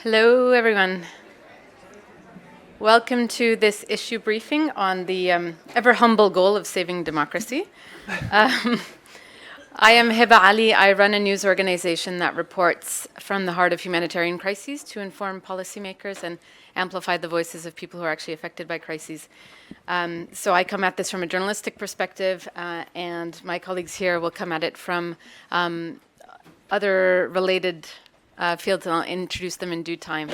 Hello, everyone. Welcome to this issue briefing on the ever humble goal of saving democracy. I am Heba Ali. I run a news organization that reports from the heart of humanitarian crises to inform policymakers and amplify the voices of people who are actually affected by crises. So I come at this from a journalistic perspective, and my colleagues here will come at it from other related fields, and I'll introduce them in due time.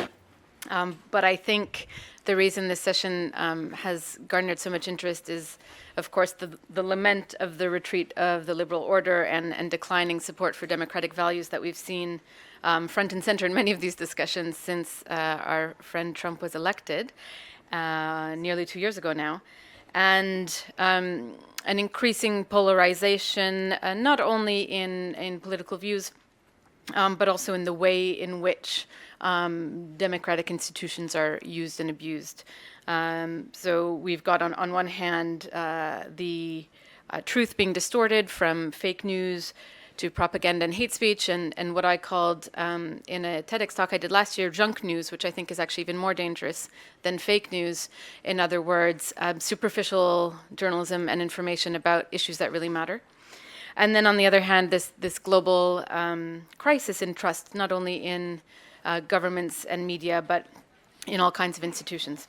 But I think the reason this session has garnered so much interest is, of course, the lament of the retreat of the liberal order and declining support for democratic values that we've seen front and center in many of these discussions since our friend Trump was elected nearly 2 years ago now. And an increasing polarization, not only in political views, but also in the way in which democratic institutions are used and abused. So we've got on one hand the truth being distorted from fake news to propaganda and hate speech, and what I called in a TEDx talk I did last year, junk news, which I think is actually even more dangerous than fake news. In other words, superficial journalism and information about issues that really matter. And then on the other hand, this global crisis in trust, not only in governments and media, but in all kinds of institutions.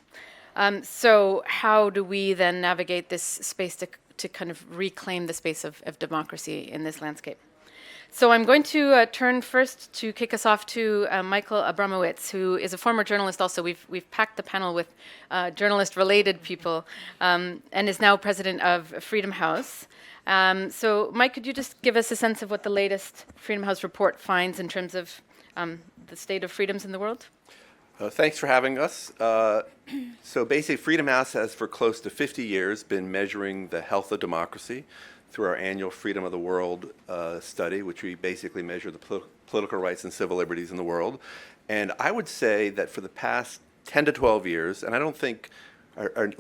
So how do we then navigate this space to kind of reclaim the space of democracy in this landscape? So I'm going to turn first to kick us off to Michael Abramowitz, who is a former journalist also. We've packed the panel with journalist-related people, and is now president of Freedom House. So Mike, could you just give us a sense of what the latest Freedom House report finds in terms of the state of freedoms in the world? Thanks for having us. So basically, Freedom House has for close to 50 years been measuring the health of democracy through our annual Freedom of the World study, which we basically measure the political rights and civil liberties in the world. And I would say that for the past 10 to 12 years, and I don't think our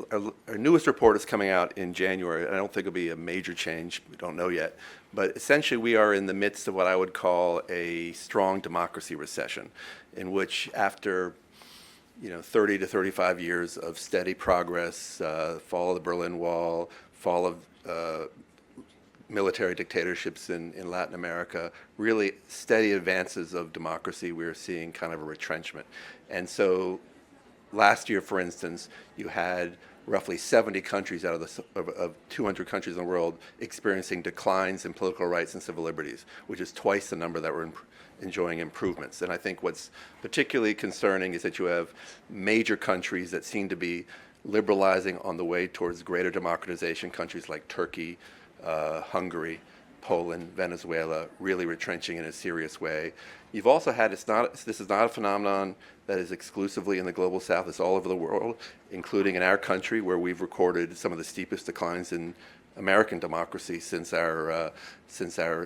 newest report is coming out in January. I don't think it'll be a major change. We don't know yet. But essentially, we are in the midst of what I would call a strong democracy recession, in which after 30 to 35 years of steady progress, fall of the Berlin Wall, fall of military dictatorships in Latin America, really steady advances of democracy, we're seeing kind of a retrenchment. And so last year, for instance, you had roughly 70 countries out of 200 countries in the world experiencing declines in political rights and civil liberties, which is twice the number that were enjoying improvements. And I think what's particularly concerning is that you have major countries that seem to be liberalizing on the way towards greater democratization, countries like Turkey, Hungary, Poland, Venezuela, really retrenching in a serious way. You've also had, this is not a phenomenon that is exclusively in the global south, it's all over the world, including in our country, where we've recorded some of the steepest declines in American democracy since our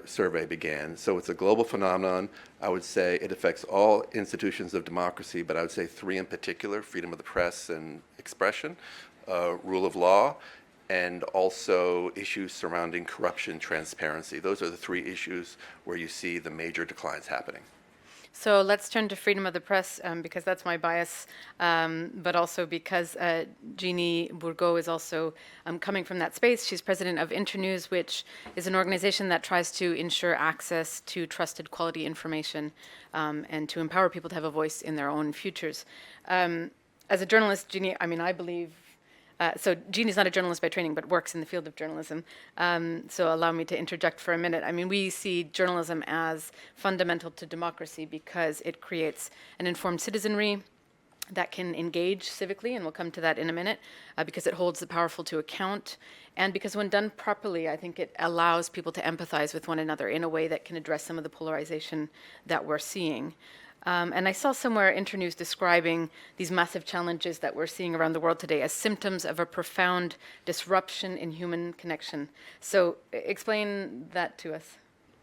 survey began. So it's a global phenomenon. I would say it affects all institutions of democracy, but I would say three in particular: freedom of the press and expression, rule of law, and also issues surrounding corruption, transparency. Those are the three issues where you see the major declines happening. So let's turn to freedom of the press, because that's my bias, but also because Jeanne Bourgault is also coming from that space. She's president of Internews, which is an organization that tries to ensure access to trusted quality information and to empower people to have a voice in their own futures. As a journalist, Jeanne, I believe, so Jeanne is not a journalist by training, but works in the field of journalism. So allow me to interject for a minute. We see journalism as fundamental to democracy because it creates an informed citizenry that can engage civically, and we'll come to that in a minute, because it holds the powerful to account, and because when done properly, I think it allows people to empathize with one another in a way that can address some of the polarization that we're seeing. And I saw somewhere Internews describing these massive challenges that we're seeing around the world today as symptoms of a profound disruption in human connection. So explain that to us.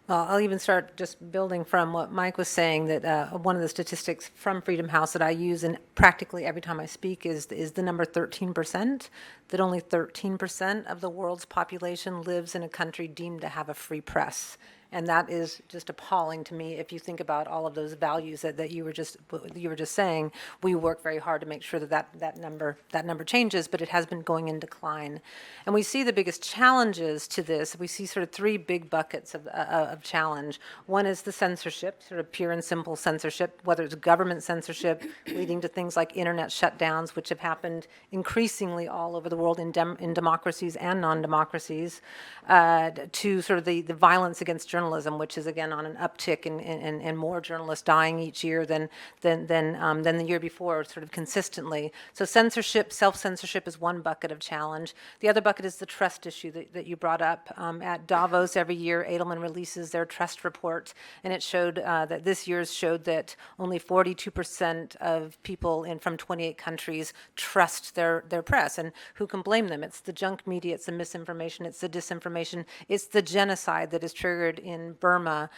Well, I'll even start just building from what Mike was saying, that one of the statistics from Freedom House that I use in practically every time I speak is the number 13%, that only 13% of the world's population lives in a country deemed to have a free press. And that is just appalling to me if you think about all of those values that you were just saying. We work very hard to make sure that number changes, but it has been going in decline. And we see the biggest challenges to this. We see sort of three big buckets of challenge. One is the censorship, sort of pure and simple censorship, whether it's government censorship leading to things like internet shutdowns, which have happened increasingly all over the world in democracies and non-democracies, to sort of the violence against journalism, which is again on an uptick and more journalists dying each year than the year before, sort of consistently. So censorship, self-censorship is one bucket of challenge. The other bucket is the trust issue that you brought up. At Davos every year, Edelman releases their trust report, and it showed that this year's showed that only 42% of people from 28 countries trust their press. And who can blame them? It's the junk media, it's the misinformation, it's the disinformation, it's the genocide that is triggered in Burma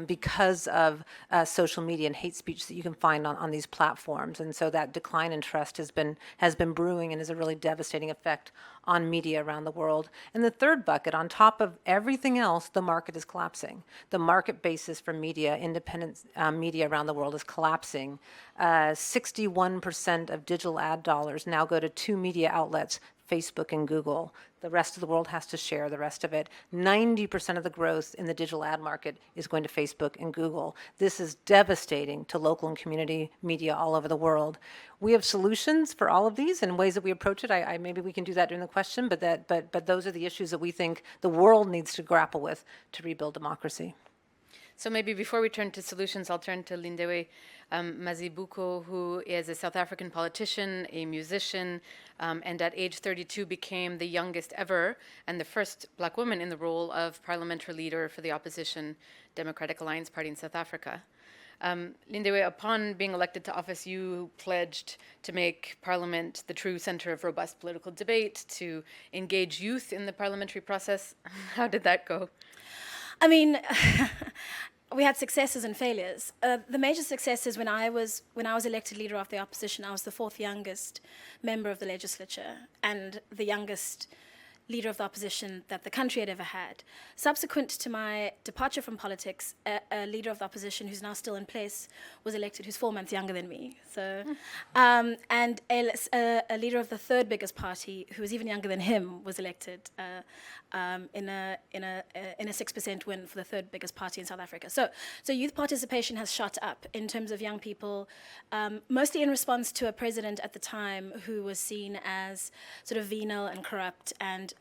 because of social media and hate speech that you can find on these platforms. And so that decline in trust has been brewing and is a really devastating effect on media around the world. And the third bucket, on top of everything else, the market is collapsing. The market basis for media, independent media around the world is collapsing. 61% of digital ad dollars now go to two media outlets, Facebook and Google. The rest of the world has to share the rest of it. 90% of the growth in the digital ad market is going to Facebook and Google. This is devastating to local and community media all over the world. We have solutions for all of these and ways that we approach it. Maybe we can do that during the question, but those are the issues that we think the world needs to grapple with to rebuild democracy. So maybe before we turn to solutions, I'll turn to Lindewe Mzee Buco, who is a South African politician, a musician, and at age 32 became the youngest ever and the first Black woman in the role of parliamentary leader for the opposition Democratic Alliance Party in South Africa. Lindewe, upon being elected to office, you pledged to make Parliament the true center of robust political debate, to engage youth in the parliamentary process. How did that go? I mean, we had successes and failures. The major success is when I was elected leader of the opposition, I was the fourth youngest member of the legislature and the youngest leader of the opposition that the country had ever had. Subsequent to my departure from politics, a leader of the opposition who's now still in place was elected, who's 4 months younger than me. So, and a leader of the third biggest party, who was even younger than him, was elected in a 6% win for the third biggest party in South Africa. So youth participation has shot up in terms of young people, mostly in response to a president at the time who was seen as sort of venal and corrupt and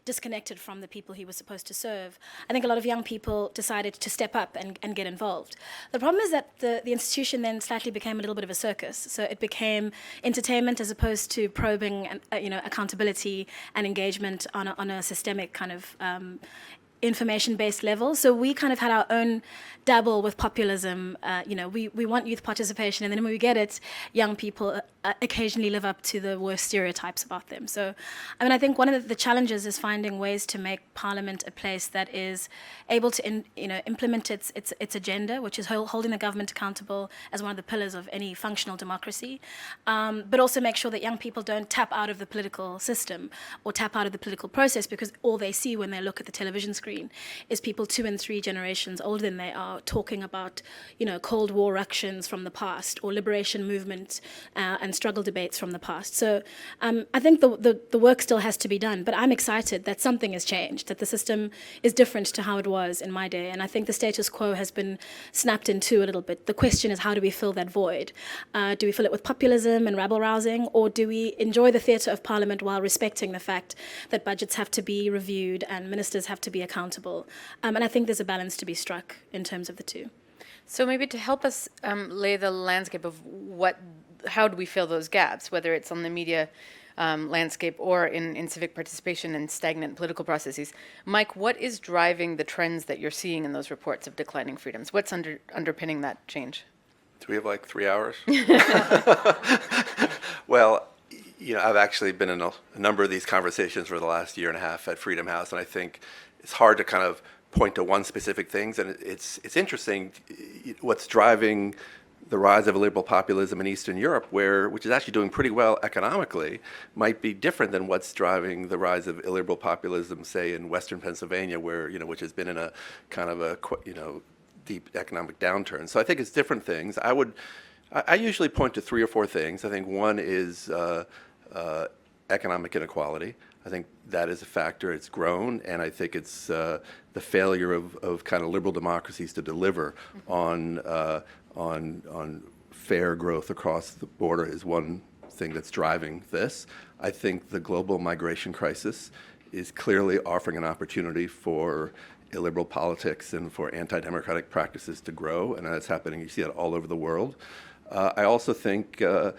disconnected from the people he was supposed to serve. I think a lot of young people decided to step up and get involved. The problem is that the institution then slightly became a little bit of a circus. So it became entertainment as opposed to probing and accountability and engagement on a systemic kind of information-based level. So we kind of had our own dabble with populism. We want youth participation, and then when we get it, young people occasionally live up to the worst stereotypes about them. So, I mean, I think one of the challenges is finding ways to make Parliament a place that is able to, implement its agenda, which is holding the government accountable as one of the pillars of any functional democracy, but also make sure that young people don't tap out of the political system or tap out of the political process, because all they see when they look at the television screen is people 2 and 3 generations older than they are talking about, Cold War ructions from the past or liberation movement and struggle debates from the past. So I think the work still has to be done, but I'm excited that something has changed, that the system is different to how it was in my day, and I think the status quo has been snapped in two a little bit. The question is, how do we fill that void? Do we fill it with populism and rabble-rousing, or do we enjoy the theatre of Parliament while respecting the fact that budgets have to be reviewed and ministers have to be accountable? And I think there's a balance to be struck in terms of the two. So maybe to help us lay the landscape of how do we fill those gaps, whether it's on the media landscape or in civic participation and stagnant political processes. Mike, what is driving the trends that you're seeing in those reports of declining freedoms? What's underpinning that change? Do we have like 3 hours? Well, I've actually been in a number of these conversations for the last year and a half at Freedom House, and I think it's hard to kind of point to one specific thing, and it's interesting what's driving the rise of liberal populism in Eastern Europe, which is actually doing pretty well economically, might be different than what's driving the rise of illiberal populism, say, in Western Pennsylvania, which has been in a kind of a deep economic downturn. So I think it's different things. I usually point to 3 or 4 things. I think one is economic inequality. I think that is a factor. It's grown, and I think it's the failure of kind of liberal democracies to deliver on fair growth across the border is one thing that's driving this. I think the global migration crisis is clearly offering an opportunity for illiberal politics and for anti-democratic practices to grow, and that's happening. You see that all over the world. I also think the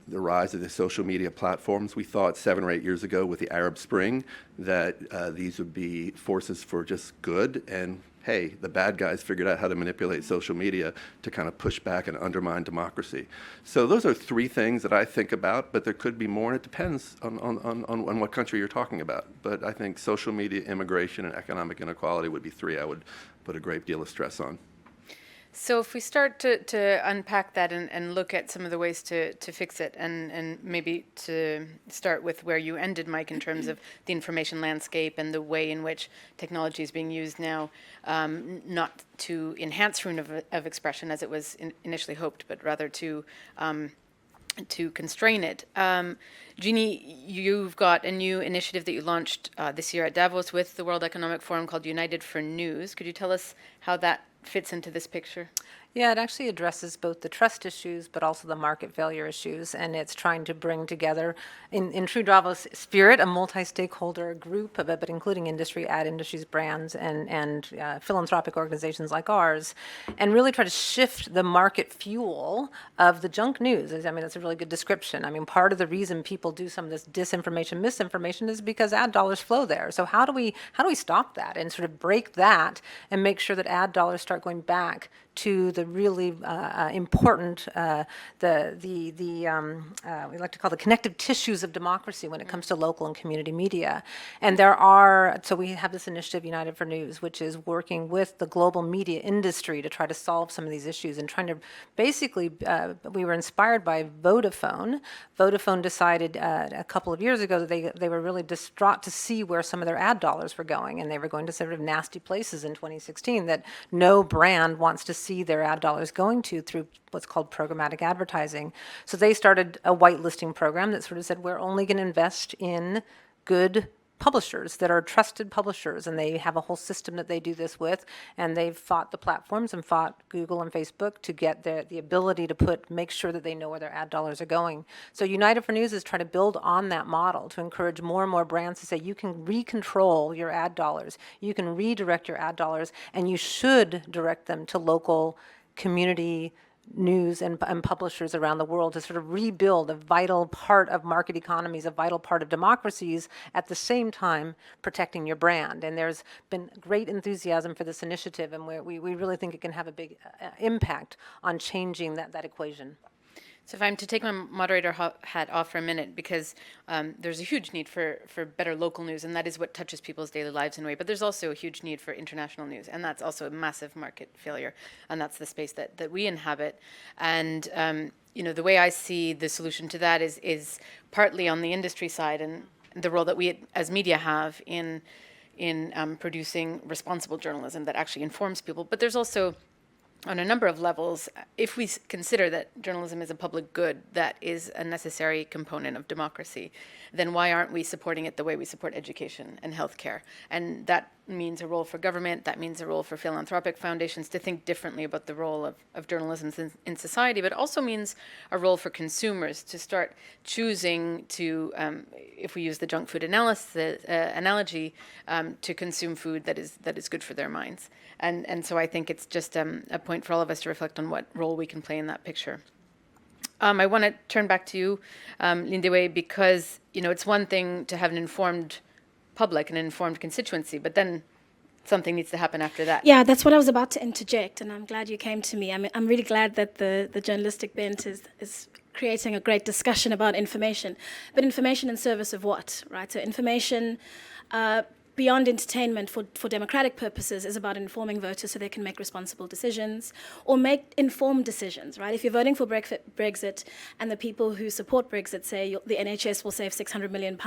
rise of the social media platforms. We thought 7 or 8 years ago with the Arab Spring that these would be forces for just good, and hey, the bad guys figured out how to manipulate social media to kind of push back and undermine democracy. So those are 3 things that I think about, but there could be more, and it depends on what country you're talking about. But I think social media, immigration, and economic inequality would be 3 I would put a great deal of stress on. So if we start to unpack that and look at some of the ways to fix it, and maybe to start with where you ended, Mike, in terms of the information landscape and the way in which technology is being used now, not to enhance freedom of expression as it was initially hoped, but rather to constrain it. Jeanne, you've got a new initiative that you launched this year at Davos with the World Economic Forum called United for News. Could you tell us how that fits into this picture? Yeah, it actually addresses both the trust issues, but also the market failure issues, and it's trying to bring together, in true Davos spirit, a multi-stakeholder group, but including industry, ad industries, brands, and philanthropic organizations like ours, and really try to shift the market fuel of the junk news. I mean, that's a really good description. I mean, part of the reason people do some of this disinformation, misinformation, is because ad dollars flow there. So how do we stop that and sort of break that and make sure that ad dollars start going back to the really important, we like to call the connective tissues of democracy when it comes to local and community media. And so we have this initiative, United for News, which is working with the global media industry to try to solve some of these issues and trying to basically, we were inspired by Vodafone. Vodafone decided a couple of years ago that they were really distraught to see where some of their ad dollars were going, and they were going to sort of nasty places in 2016 that no brand wants to see their ad dollars going to through what's called programmatic advertising. So they started a whitelisting program that sort of said, we're only going to invest in good publishers that are trusted publishers, and they have a whole system that they do this with, and they've fought the platforms and fought Google and Facebook to get the ability to make sure that they know where their ad dollars are going. So United for News is trying to build on that model to encourage more and more brands to say you can recontrol your ad dollars, you can redirect your ad dollars, and you should direct them to local community news and publishers around the world to sort of rebuild a vital part of market economies, a vital part of democracies, at the same time protecting your brand. And there's been great enthusiasm for this initiative, and we really think it can have a big impact on changing that equation. So if I'm to take my moderator hat off for a minute, because there's a huge need for better local news, and that is what touches people's daily lives in a way, but there's also a huge need for international news, and that's also a massive market failure, and that's the space that we inhabit. And the way I see the solution to that is partly on the industry side and the role that we as media have in producing responsible journalism that actually informs people, but there's also, on a number of levels, if we consider that journalism is a public good that is a necessary component of democracy, then why aren't we supporting it the way we support education and healthcare? And that means a role for government, that means a role for philanthropic foundations to think differently about the role of journalism in society, but also means a role for consumers to start choosing to, if we use the junk food analogy, to consume food that is good for their minds. And so I think it's just a point for all of us to reflect on what role we can play in that picture. I want to turn back to you, Lindewe, because it's one thing to have an informed public and an informed constituency, but then something needs to happen after that. Yeah, that's what I was about to interject, and I'm glad you came to me. I'm really glad that the journalistic bent is creating a great discussion about information, but information in service of what, right? So information beyond entertainment for democratic purposes is about informing voters so they can make responsible decisions or make informed decisions, right? If you're voting for Brexit and the people who support Brexit say the NHS will save £600 million,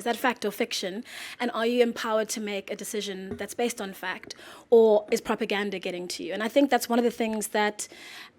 is that fact or fiction? And are you empowered to make a decision that's based on fact, or is propaganda getting to you? And I think that's one of the things that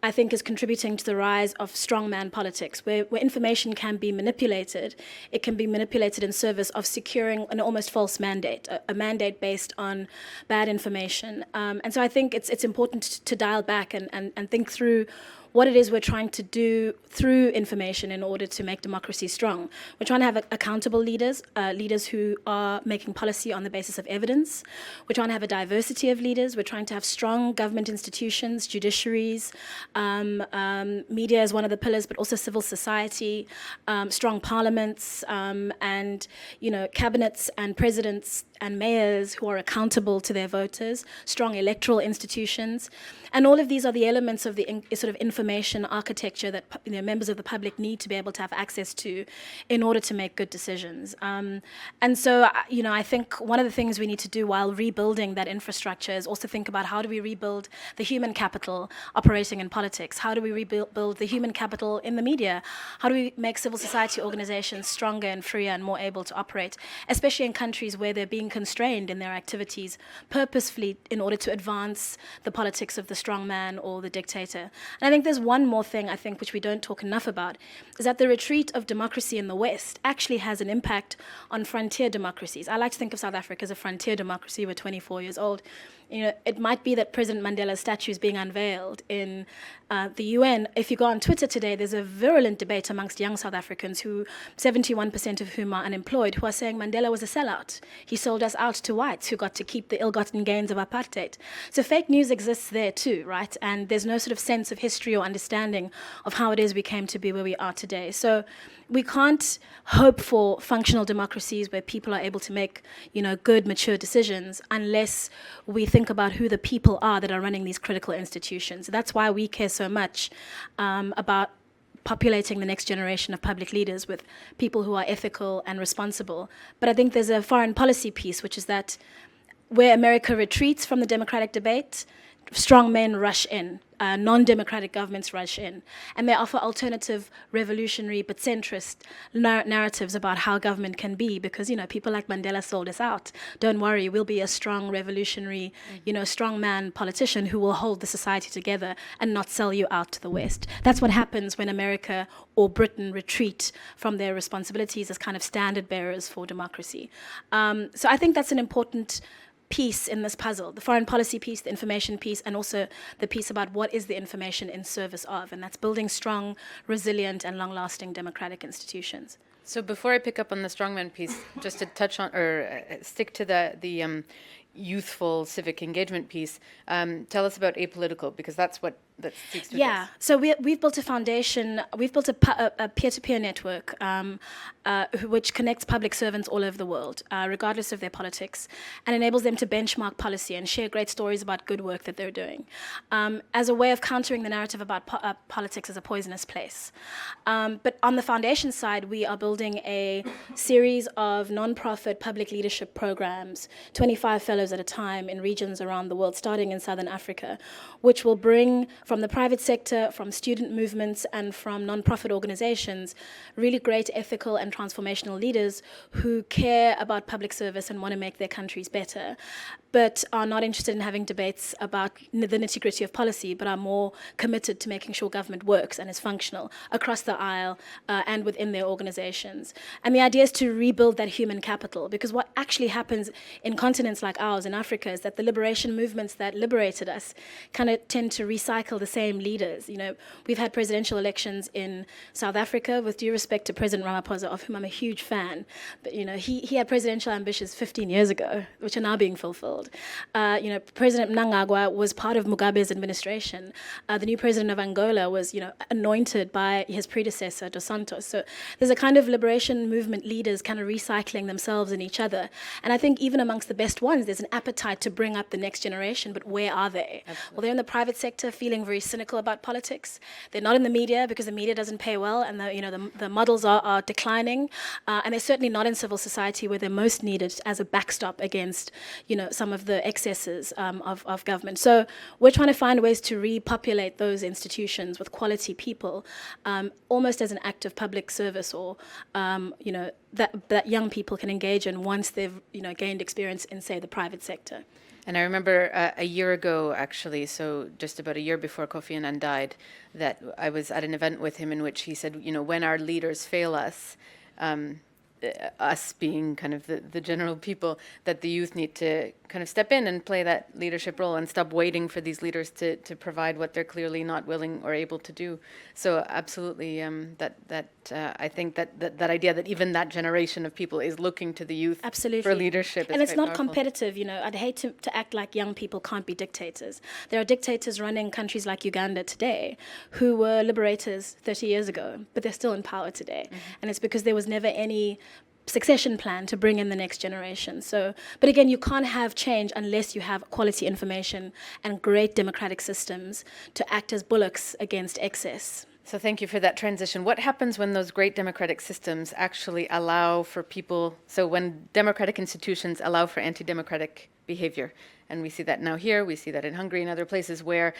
I think is contributing to the rise of strongman politics, where information can be manipulated. It can be manipulated in service of securing an almost false mandate, a mandate based on bad information. And so I think it's important to dial back and think through what it is we're trying to do through information in order to make democracy strong. We're trying to have accountable leaders, leaders who are making policy on the basis of evidence. We're trying to have a diversity of leaders. We're trying to have strong government institutions, judiciaries, media is one of the pillars, but also civil society, strong parliaments, and cabinets and presidents and mayors who are accountable to their voters, strong electoral institutions. And all of these are the elements of the sort of information architecture that members of the public need to be able to have access to in order to make good decisions. And so, I think one of the things we need to do while rebuilding that infrastructure is also think about how do we rebuild the human capital operating in politics? How do we rebuild the human capital in the media? How do we make civil society organizations stronger and freer and more able to operate, especially in countries where they're being constrained in their activities purposefully in order to advance the politics of the strong man or the dictator? And I think there's one more thing, which we don't talk enough about, is that the retreat of democracy in the West actually has an impact on frontier democracies. I like to think of South Africa as a frontier democracy. We're 24 years old. It might be that President Mandela's statue is being unveiled in the UN. If you go on Twitter today, there's a virulent debate amongst young South Africans, who 71% of whom are unemployed, who are saying Mandela was a sellout. He sold us out to whites who got to keep the ill-gotten gains of apartheid. So fake news exists there too, right? And there's no sort of sense of history or understanding of how it is we came to be where we are today. So we can't hope for functional democracies where people are able to make, good, mature decisions unless we think about who the people are that are running these critical institutions. That's why we care so much about populating the next generation of public leaders with people who are ethical and responsible. But I think there's a foreign policy piece, which is that where America retreats from the democratic debate, strong men rush in, non-democratic governments rush in, and they offer alternative, revolutionary but centrist narratives about how government can be, because people like Mandela sold us out. Don't worry, we'll be a strong, revolutionary, strong man politician who will hold the society together and not sell you out to the West. That's what happens when America or Britain retreat from their responsibilities as kind of standard bearers for democracy. So I think that's an important piece in this puzzle, the foreign policy piece, the information piece, and also the piece about what is the information in service of, and that's building strong, resilient, and long-lasting democratic institutions. So before I pick up on the strongman piece, just to touch on or stick to the youthful civic engagement piece, tell us about apolitical, because that's what that speaks to. Yeah, so we've built a foundation, we've built a peer-to-peer network which connects public servants all over the world, regardless of their politics, and enables them to benchmark policy and share great stories about good work that they're doing, as a way of countering the narrative about politics as a poisonous place. But on the foundation side, we are building a series of non-profit public leadership programs, 25 fellows at a time in regions around the world, starting in Southern Africa, which will bring from the private sector, from student movements, and from non-profit organizations, really great ethical and transformational leaders who care about public service and want to make their countries better, but are not interested in having debates about the nitty-gritty of policy, but are more committed to making sure government works and is functional across the aisle and within their organizations. And the idea is to rebuild that human capital, because what actually happens in continents like ours, in Africa, is that the liberation movements that liberated us kind of tend to recycle the same leaders. We've had presidential elections in South Africa, with due respect to President Ramaphosa, of whom I'm a huge fan, but he had presidential ambitions 15 years ago, which are now being fulfilled. President Mnangagwa was part of Mugabe's administration. The new president of Angola was, anointed by his predecessor, Dos Santos. So there's a kind of liberation movement leaders kind of recycling themselves and each other. And I think even amongst the best ones, there's an appetite to bring up the next generation, but where are they? Absolutely. Well, they're in the private sector feeling becoming very cynical about politics. They're not in the media because the media doesn't pay well, and the models are declining. And they're certainly not in civil society where they're most needed as a backstop against, some of the excesses of government. So we're trying to find ways to repopulate those institutions with quality people, almost as an act of public service, or that young people can engage in once they've gained experience in, say, the private sector. And I remember a year ago, actually, so just about a year before Kofi Annan died, that I was at an event with him in which he said, when our leaders fail us, us being kind of the general people, that the youth need to kind of step in and play that leadership role and stop waiting for these leaders to provide what they're clearly not willing or able to do. So absolutely, I think that idea that even that generation of people is looking to the youth Absolutely. for leadership. And it's not powerful. competitive, I'd hate to act like young people can't be dictators. There are dictators running countries like Uganda today who were liberators 30 years ago, but they're still in power today. Mm-hmm. And it's because there was never any succession plan to bring in the next generation. So, but again, you can't have change unless you have quality information and great democratic systems to act as bullocks against excess. So thank you for that transition. What happens when those great democratic systems actually allow for people, so when democratic institutions allow for anti-democratic behavior? And we see that now here, we see that in Hungary and other places where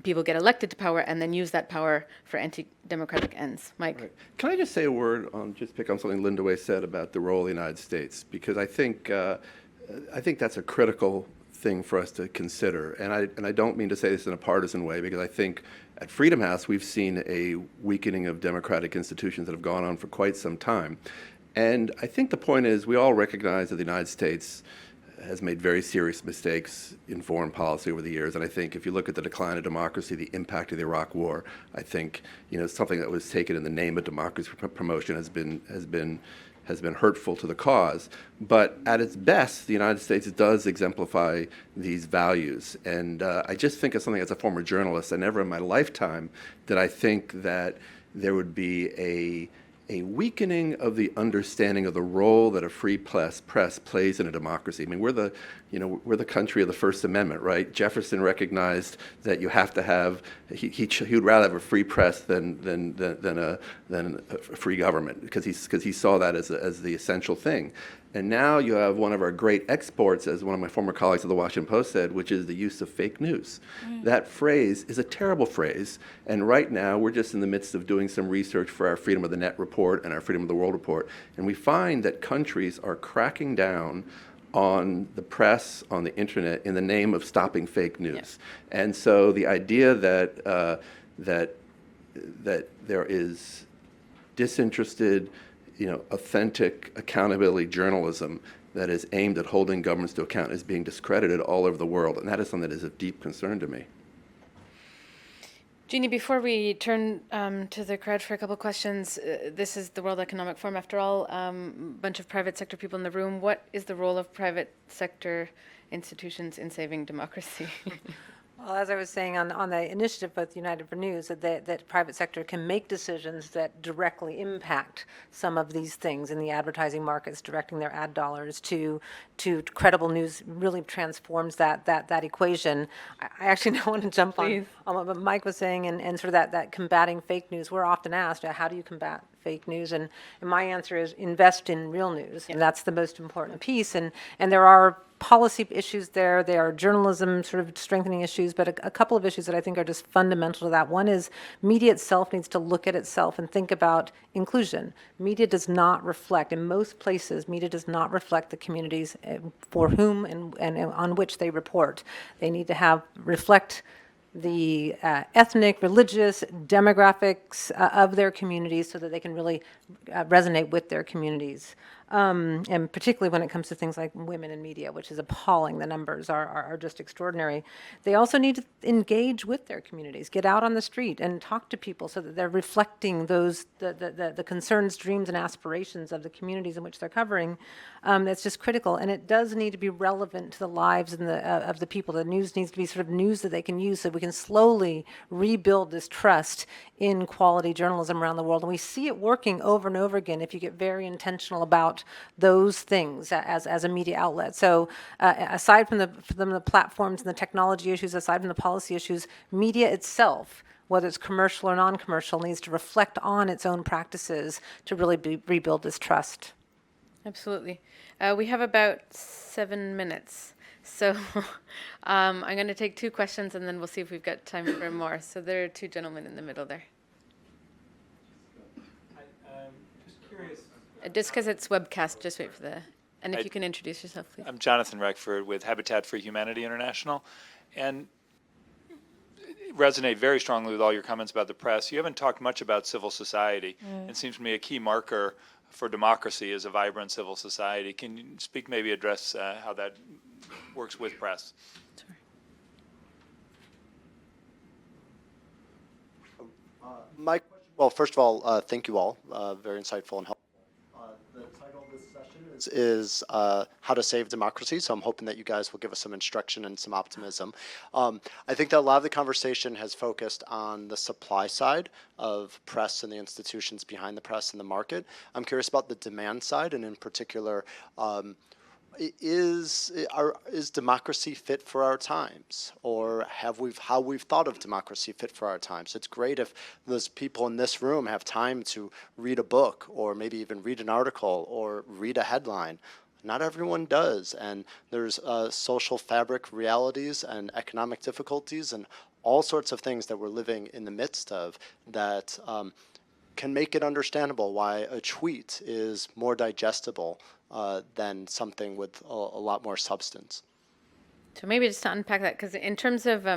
people get elected to power and then use that power for anti-democratic ends. Mike? Right. Can I just say a word on, just pick on something Linda Way said about the role of the United States? Because I think that's a critical thing for us to consider. And I don't mean to say this in a partisan way, because I think at Freedom House we've seen a weakening of democratic institutions that have gone on for quite some time. And I think the point is we all recognize that the United States has made very serious mistakes in foreign policy over the years. And I think if you look at the decline of democracy, the impact of the Iraq War, I think something that was taken in the name of democracy promotion has been hurtful to the cause. But at its best, the United States does exemplify these values. And I just think of something as a former journalist, I never in my lifetime did I think that there would be a weakening of the understanding of the role that a free press plays in a democracy. I mean, we're the country of the First Amendment, right? Jefferson recognized that you have to have, he'd rather have a free press than a free government, because he saw that as the essential thing. And now you have one of our great exports, as one of my former colleagues at the Washington Post said, which is the use of fake news. That phrase is a terrible phrase, and right now we're just in the midst of doing some research for our Freedom of the Net report and our Freedom of the World report, and we find that countries are cracking down on the press, on the internet, in the name of stopping fake news. Yeah. And so the idea that there is disinterested, authentic accountability journalism that is aimed at holding governments to account is being discredited all over the world, and that is something that is of deep concern to me. Jeanne, before we turn to the crowd for a couple of questions, this is the World Economic Forum, after all, a bunch of private sector people in the room. What is the role of private sector institutions in saving democracy? Well, as I was saying on the initiative with United for News, that private sector can make decisions that directly impact some of these things in the advertising markets, directing their ad dollars to credible news really transforms that equation. I actually now want to jump on what Mike was saying and sort of that combating fake news. We're often asked, how do you combat fake news? And my answer is invest in real news. And that's the most important piece. And there are policy issues there. There are journalism sort of strengthening issues, but a couple of issues that I think are just fundamental to that. One is media itself needs to look at itself and think about inclusion. Media does not reflect, in most places, media does not reflect the communities for whom and on which they report. They need to reflect the ethnic, religious, demographics of their communities so that they can really resonate with their communities. And particularly when it comes to things like women in media, which is appalling. The numbers are just extraordinary. They also need to engage with their communities, get out on the street and talk to people so that they're reflecting the concerns, dreams, and aspirations of the communities in which they're covering. That's just critical. And it does need to be relevant to the lives and of the people. The news needs to be sort of news that they can use so we can slowly rebuild this trust in quality journalism around the world. And we see it working over and over again if you get very intentional about about those things as a media outlet. So aside from the platforms and the technology issues, aside from the policy issues, media itself, whether it's commercial or non-commercial, needs to reflect on its own practices to really rebuild this trust. Absolutely. We have about 7 minutes. So I'm going to take 2 questions, and then we'll see if we've got time for more. So there are 2 gentlemen in the middle there. Just curious. Just because it's webcast, just wait for the... And if you can introduce yourself, please. I'm Jonathanreckford with Habitat for Humanity International, and resonate very strongly with all your comments about the press. You haven't talked much about civil society. It seems to me a key marker for democracy is a vibrant civil society. Can you speak, maybe address how that works with press? My question, well, first of all, thank you all. Very insightful and helpful. The title of this session is How to Save Democracy, so I'm hoping that you guys will give us some instruction and some optimism. I think that a lot of the conversation has focused on the supply side of press and the institutions behind the press and the market. I'm curious about the demand side, and in particular, is democracy fit for our times, or how we've thought of democracy fit for our times? It's great if those people in this room have time to read a book, or maybe even read an article, or read a headline. Not everyone does, and there's social fabric realities and economic difficulties and all sorts of things that we're living in the midst of that can make it understandable why a tweet is more digestible than something with a lot more substance. So maybe just to unpack that, because in terms of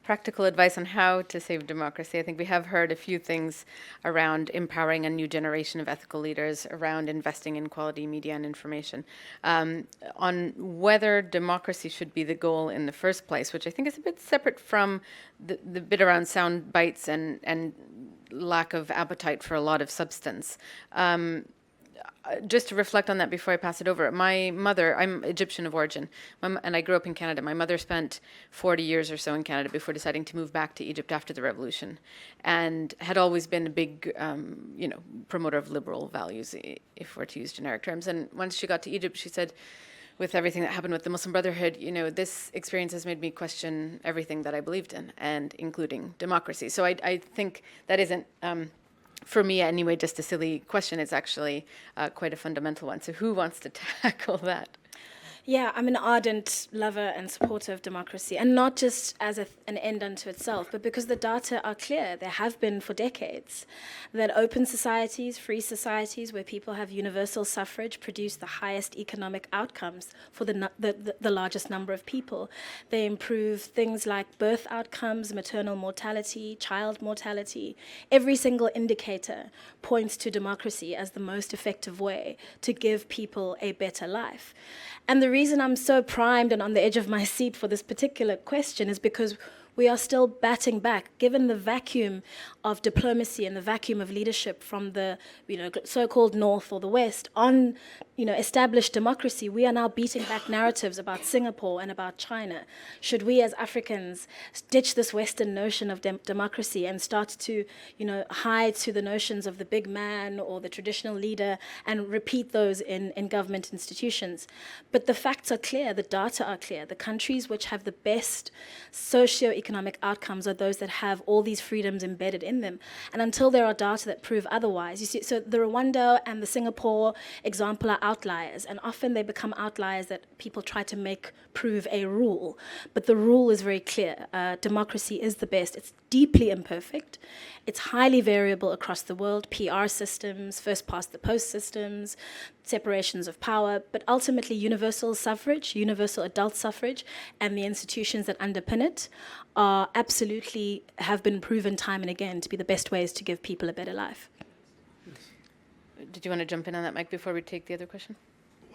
practical advice on how to save democracy, I think we have heard a few things around empowering a new generation of ethical leaders, around investing in quality media and information, on whether democracy should be the goal in the first place, which I think is a bit separate from the bit around sound bites and lack of appetite for a lot of substance. Just to reflect on that before I pass it over, my mother, I'm Egyptian of origin, and I grew up in Canada. My mother spent 40 years or so in Canada before deciding to move back to Egypt after the revolution, and had always been a big, promoter of liberal values, if we're to use generic terms. And once she got to Egypt, she said, with everything that happened with the Muslim Brotherhood, this experience has made me question everything that I believed in, and including democracy. So I think that isn't... for me, anyway, just a silly question. It's actually quite a fundamental one. So who wants to tackle that? Yeah, I'm an ardent lover and supporter of democracy, and not just as an end unto itself, but because the data are clear. There have been for decades that open societies, free societies, where people have universal suffrage, produce the highest economic outcomes for the largest number of people. They improve things like birth outcomes, maternal mortality, child mortality. Every single indicator points to democracy as the most effective way to give people a better life. And the reason I'm so primed and on the edge of my seat for this particular question is because we are still batting back, given the vacuum of diplomacy and the vacuum of leadership from the so-called North or the West on established democracy. We are now beating back narratives about Singapore and about China. Should we as Africans ditch this Western notion of democracy and start to hide to the notions of the big man or the traditional leader and repeat those in government institutions? But the facts are clear, the data are clear. The countries which have the best socio-economic outcomes are those that have all these freedoms embedded in them. And until there are data that prove otherwise, you see, so the Rwanda and the Singapore example are outliers, and often they become outliers that people try to prove a rule. But the rule is very clear. Democracy is the best. It's deeply imperfect. It's highly variable across the world. PR systems, first past the post systems, separations of power, but ultimately universal suffrage, universal adult suffrage, and the institutions that underpin it are absolutely have been proven time and again to be the best ways to give people a better life. Did you want to jump in on that, Mike, before we take the other question?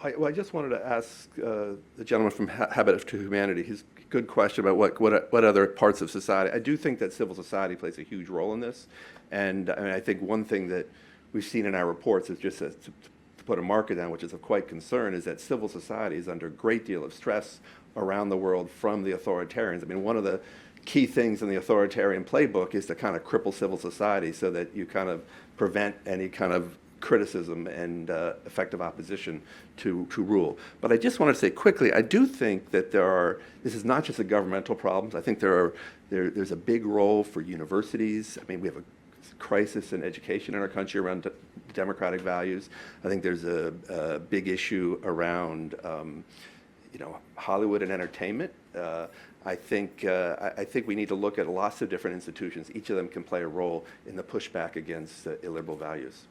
I just wanted to ask the gentleman from Habitat for Humanity his good question about what other parts of society. I do think that civil society plays a huge role in this, and I think one thing that we've seen in our reports is just to put a marker down, which is of quite concern, is that civil society is under a great deal of stress around the world from the authoritarians. I mean, one of the key things in the authoritarian playbook is to kind of cripple civil society so that you kind of prevent any kind of criticism and effective opposition to rule. But I just want to say quickly, I do think that this is not just a governmental problem. I think there's a big role for universities. I mean, we have a crisis in education in our country around democratic values. I think there's a big issue around Hollywood and entertainment. I think we need to look at lots of different institutions. Each of them can play a role in the pushback against illiberal values.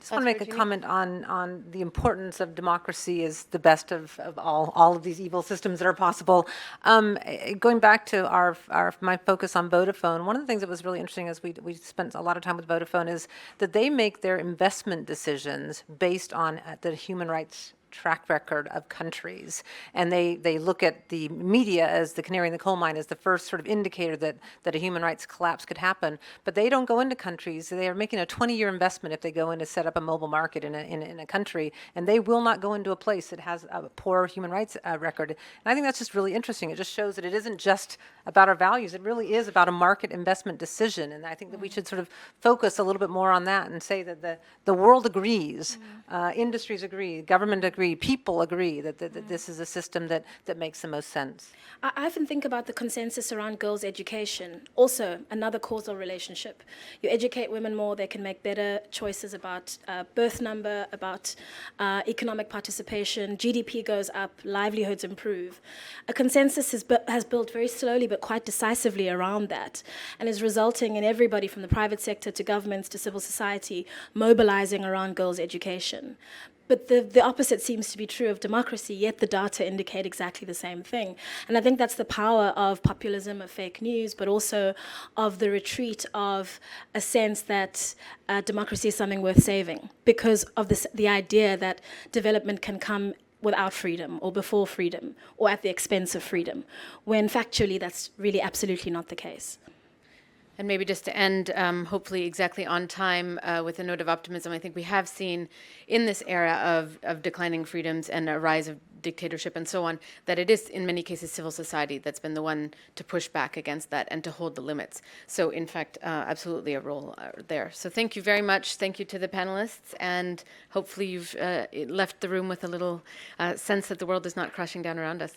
Just want to make a comment on the importance of democracy as the best of all of these evil systems that are possible. Going back to my focus on Vodafone, one of the things that was really interesting as we spent a lot of time with Vodafone is that they make their investment decisions based on the human rights track record of countries. And they look at the media as the canary in the coal mine, as the first sort of indicator that a human rights collapse could happen. But they don't go into countries. They are making a 20-year investment if they go in to set up a mobile market in a country, and they will not go into a place that has a poor human rights record. And I think that's just really interesting. It just shows that it isn't just about our values. It really is about a market investment decision. And I think that we should sort of focus a little bit more on that and say that the world agrees, industries agree, government agrees, people agree that this is a system that makes the most sense. I often think about the consensus around girls' education, also another causal relationship. You educate women more, they can make better choices about birth number, about economic participation, GDP goes up, livelihoods improve. A consensus has built very slowly but quite decisively around that, and is resulting in everybody from the private sector to governments to civil society mobilizing around girls' education. But the opposite seems to be true of democracy, yet the data indicate exactly the same thing. And I think that's the power of populism, of fake news, but also of the retreat of a sense that democracy is something worth saving, because of the idea that development can come without freedom or before freedom or at the expense of freedom, when factually that's really absolutely not the case. And maybe just to end, hopefully exactly on time, with a note of optimism, I think we have seen in this era of declining freedoms and a rise of dictatorship and so on, that it is in many cases civil society that's been the one to push back against that and to hold the limits. So in fact, absolutely a role there. So thank you very much. Thank you to the panelists, and hopefully you've left the room with a little sense that the world is not crashing down around us.